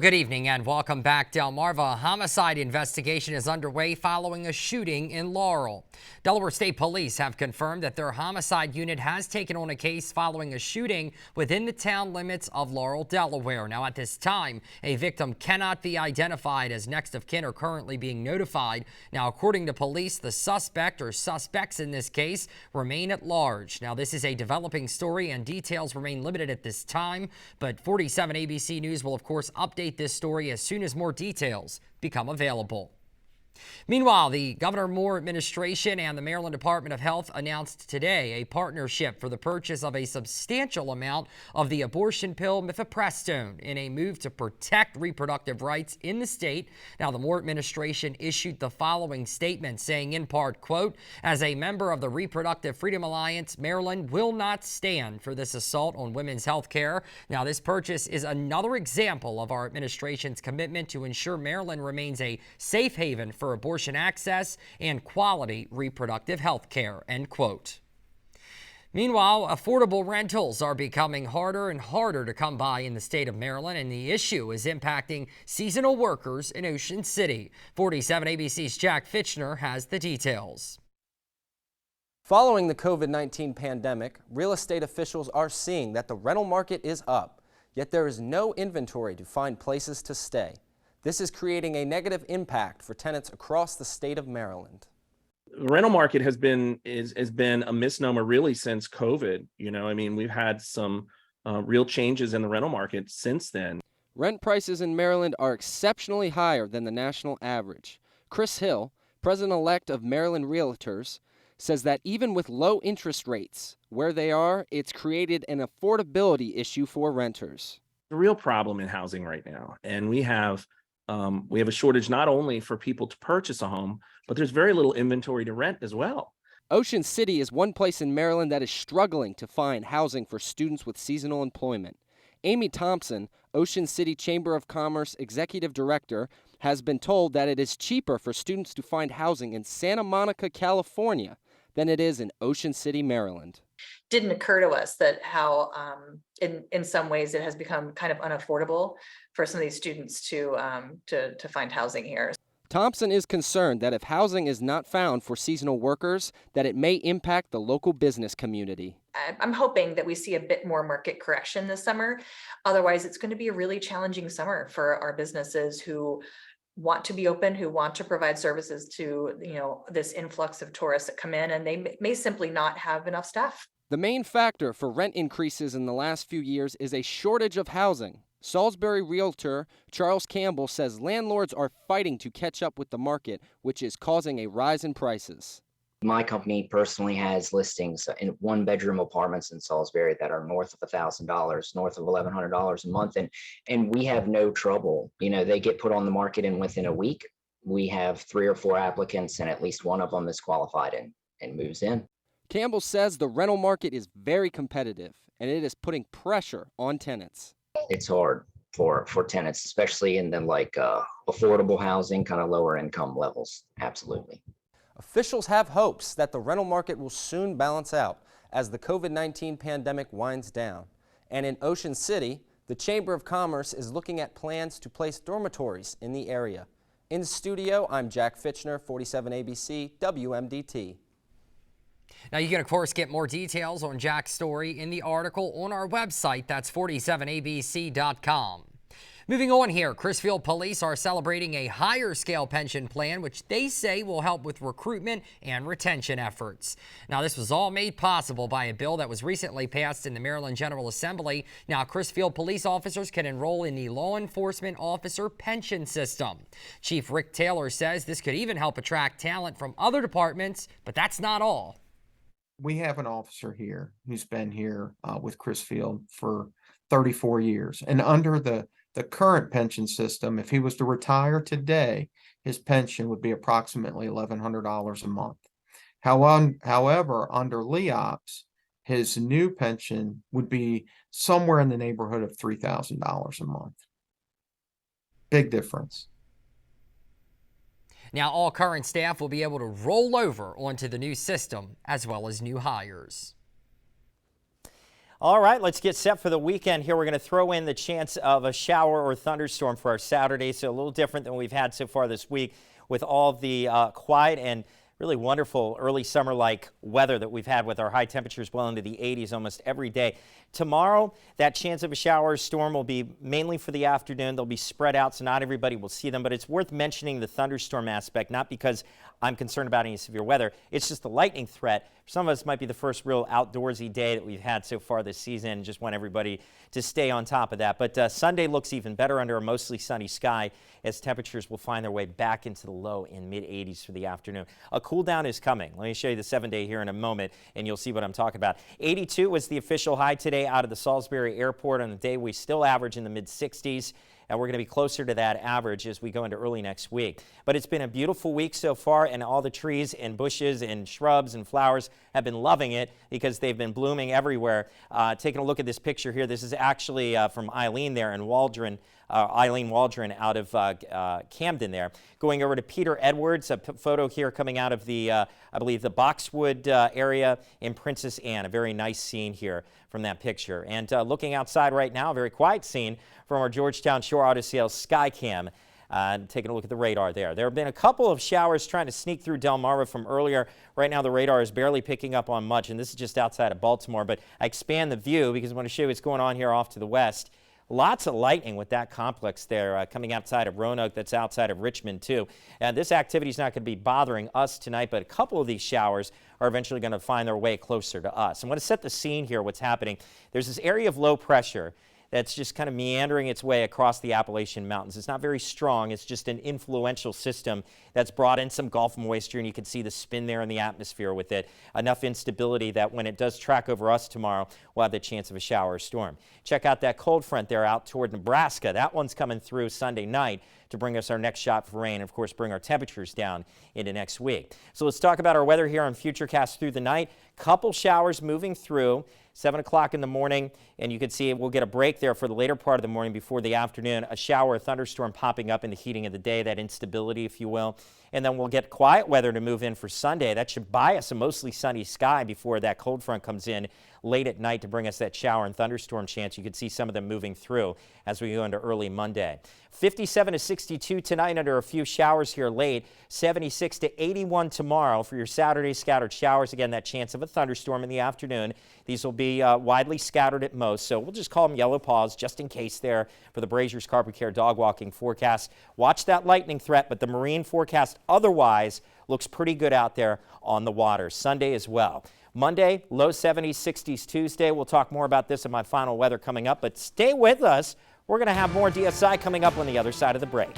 Good evening and welcome back. Delmarva, a homicide investigation is underway following a shooting in Laurel. Delaware State Police have confirmed that their homicide unit has taken on a case following a shooting within the town limits of Laurel, Delaware. Now, at this time, a victim cannot be identified as next of kin are currently being notified. Now, according to police, the suspect or suspects in this case remain at large. Now, this is a developing story and details remain limited at this time, but 47 ABC News will, of course, update this story as soon as more details become available. Meanwhile, the Governor Moore administration and the Maryland Department of Health announced today a partnership for the purchase of a substantial amount of the abortion pill mifepristone in a move to protect reproductive rights in the state. Now, the Moore administration issued the following statement saying in part, quote, "As a member of the Reproductive Freedom Alliance, Maryland will not stand for this assault on women's health care." Now, this purchase is another example of our administration's commitment to ensure Maryland remains a safe haven for abortion access and quality reproductive health care, end quote. Meanwhile, affordable rentals are becoming harder and harder to come by in the state of Maryland, and the issue is impacting seasonal workers in Ocean City. 47 ABC's Jack Fitchner has the details. Following the COVID-19 pandemic, real estate officials are seeing that the rental market is up, yet there is no inventory to find places to stay. This is creating a negative impact for tenants across the state of Maryland. The rental market has been a misnomer really since COVID. We've had some real changes in the rental market since then. Rent prices in Maryland are exceptionally higher than the national average. Chris Hill, president-elect of Maryland Realtors, says that even with low interest rates where they are, it's created an affordability issue for renters. The real problem in housing right now, and we have a shortage not only for people to purchase a home, but there's very little inventory to rent as well. Ocean City is one place in Maryland that is struggling to find housing for students with seasonal employment. Amy Thompson, Ocean City Chamber of Commerce Executive Director, has been told that it is cheaper for students to find housing in Santa Monica, California, than it is in Ocean City, Maryland. Didn't occur to us that how in some ways it has become kind of unaffordable for some of these students to find housing here. Thompson is concerned that if housing is not found for seasonal workers, that it may impact the local business community. I'm hoping that we see a bit more market correction this summer. Otherwise, it's going to be a really challenging summer for our businesses who want to be open, who want to provide services to this influx of tourists that come in, and they may simply not have enough staff. The main factor for rent increases in the last few years is a shortage of housing. Salisbury realtor Charles Campbell says landlords are fighting to catch up with the market, which is causing a rise in prices. My company personally has listings in one-bedroom apartments in Salisbury that are north of $1,000, north of $1,100 a month, and we have no trouble. They get put on the market, and within a week, we have 3 or 4 applicants, and at least one of them is qualified and moves in. Campbell says the rental market is very competitive, and it is putting pressure on tenants. It's hard for tenants, especially in the affordable housing, kind of lower income levels. Absolutely. Officials have hopes that the rental market will soon balance out as the COVID-19 pandemic winds down. And in Ocean City, the Chamber of Commerce is looking at plans to place dormitories in the area. In the studio, I'm Jack Fitchner, 47 ABC, WMDT. Now, you can, of course, get more details on Jack's story in the article on our website. That's 47abc.com. Moving on here, Crisfield Police are celebrating a higher scale pension plan, which they say will help with recruitment and retention efforts. Now, this was all made possible by a bill that was recently passed in the Maryland General Assembly. Now, Crisfield police officers can enroll in the law enforcement officer pension system. Chief Rick Taylor says this could even help attract talent from other departments, but that's not all. We have an officer here who's been here with Crisfield for 34 years, and under the current pension system, if he was to retire today, his pension would be approximately $1,100 a month. However, under LEOPS, his new pension would be somewhere in the neighborhood of $3,000 a month. Big difference. Now, all current staff will be able to roll over onto the new system, as well as new hires. All right, let's get set for the weekend here. We're going to throw in the chance of a shower or thunderstorm for our Saturday, so a little different than we've had so far this week with all the quiet and really wonderful early summer-like weather that we've had with our high temperatures well into the 80s almost every day. Tomorrow, that chance of a shower or storm will be mainly for the afternoon. They'll be spread out, so not everybody will see them, but it's worth mentioning the thunderstorm aspect, not because I'm concerned about any severe weather. It's just the lightning threat. For some of us, might be the first real outdoorsy day that we've had so far this season. Just want everybody to stay on top of that. But Sunday looks even better under a mostly sunny sky as temperatures will find their way back into the low and mid-80s for the afternoon. A cool down is coming. Let me show you the 7-day here in a moment, and you'll see what I'm talking about. 82 was the official high today out of the Salisbury Airport. On the day, we still average in the mid-60s. And we're going to be closer to that average as we go into early next week. But it's been a beautiful week so far, and all the trees and bushes and shrubs and flowers have been loving it because they've been blooming everywhere. Taking a look at this picture here, this is actually from Eileen there in Waldron. Eileen Waldron out of Camden there. Going over to Peter Edwards, a photo here coming out of the, I believe, the Boxwood area in Princess Anne. A very nice scene here from that picture. And looking outside right now, a very quiet scene from our Georgetown Shore Auto Sales Skycam. Taking a look at the radar there. There have been a couple of showers trying to sneak through Delmarva from earlier. Right now the radar is barely picking up on much, and this is just outside of Baltimore. But I expand the view because I want to show you what's going on here off to the west. Lots of lightning with that complex there coming outside of Roanoke. That's outside of Richmond, too. This activity is not going to be bothering us tonight, but a couple of these showers are eventually going to find their way closer to us. I'm going to set the scene here, what's happening. There's this area of low pressure that's just kind of meandering its way across the Appalachian Mountains. It's not very strong. It's just an influential system that's brought in some Gulf moisture, and you can see the spin there in the atmosphere with it. Enough instability that when it does track over us tomorrow, we'll have the chance of a shower or storm. Check out that cold front there out toward Nebraska. That one's coming through Sunday night to bring us our next shot for rain, and of course bring our temperatures down into next week. So let's talk about our weather here on Futurecast through the night. Couple showers moving through. 7 o'clock in the morning, and you can see we'll get a break there for the later part of the morning before the afternoon. A shower, a thunderstorm popping up in the heating of the day, that instability, if you will. And then we'll get quiet weather to move in for Sunday. That should buy us a mostly sunny sky before that cold front comes in late at night to bring us that shower and thunderstorm chance. You can see some of them moving through as we go into early Monday. 57 to 62 tonight under a few showers here late. 76 to 81 tomorrow for your Saturday scattered showers. Again, that chance of a thunderstorm in the afternoon. These will be widely scattered at most, so we'll just call them yellow paws just in case there for the Brazier's Carpet Care dog walking forecast. Watch that lightning threat, but the marine forecast otherwise looks pretty good out there on the water. Sunday as well. Monday, low 70s, 60s Tuesday. We'll talk more about this in my final weather coming up, but stay with us. We're going to have more DSI coming up on the other side of the break.